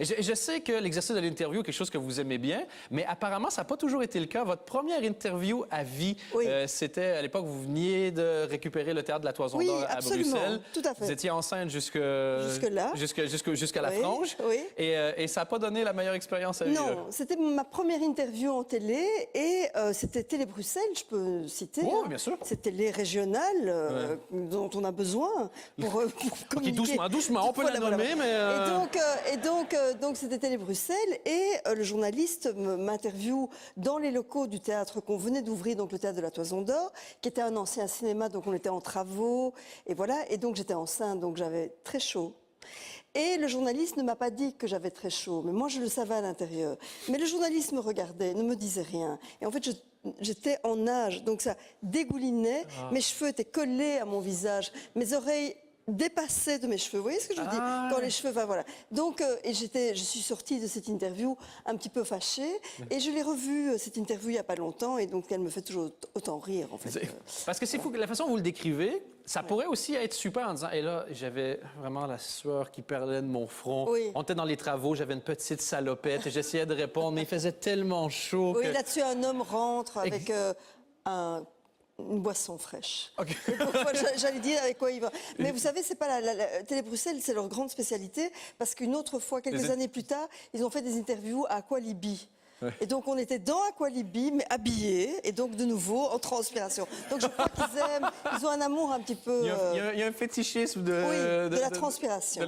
Et je sais que l'exercice de l'interview est quelque chose que vous aimez bien, mais apparemment, ça n'a pas toujours été le cas. Votre première interview à vie, Oui. c'était à l'époque, vous veniez de récupérer le théâtre de la Toison Oui, d'Or à absolument, Bruxelles. tout à fait. Vous étiez enceinte Jusque-là. jusqu'à la Oui, frange. oui. Et ça n'a pas donné la meilleure expérience à vivre. Non, c'était ma première interview en télé et c'était Télé Bruxelles, je peux citer. Oui, hein. bien sûr. C'est télé régionale dont on a besoin pour communiquer. Doucement, on peut la nommer, mais... Et donc c'était Télé Bruxelles et le journaliste m'interviewe dans les locaux du théâtre qu'on venait d'ouvrir, donc le théâtre de la Toison d'Or, qui était un ancien cinéma, donc on était en travaux, et voilà. Et donc j'étais enceinte, donc j'avais très chaud. Et le journaliste ne m'a pas dit que j'avais très chaud, mais moi je le savais à l'intérieur. Mais le journaliste me regardait, ne me disait rien. Et en fait, j'étais en nage, donc ça dégoulinait, mes cheveux étaient collés à mon visage, mes oreilles dépassaient de mes cheveux. Vous voyez ce que je veux dire? Quand les cheveux, enfin voilà. Donc, et je suis sortie de cette interview un petit peu fâchée, et je l'ai revue, cette interview, il n'y a pas longtemps, et donc elle me fait toujours autant rire, en fait. Parce que c'est fou, la façon dont vous le décrivez, ça pourrait aussi être super en disant, et là, j'avais vraiment la sueur qui perlait de mon front. Oui. On était dans les travaux, j'avais une petite salopette, et j'essayais de répondre, mais il faisait tellement chaud Oui, que... là-dessus, un homme rentre avec une boisson fraîche. OK. Et donc, moi, j'allais dire avec quoi il va. Mais vous savez, c'est pas la Télé Bruxelles, c'est leur grande spécialité, parce qu'une autre fois, quelques années plus tard, ils ont fait des interviews à Aqualibi. Ouais. Et donc, on était dans Aqualibi, mais habillés, et donc, de nouveau, en transpiration. Donc, je crois qu'ils aiment, ils ont un amour un petit peu... Il y a un fétichisme oui, de la transpiration.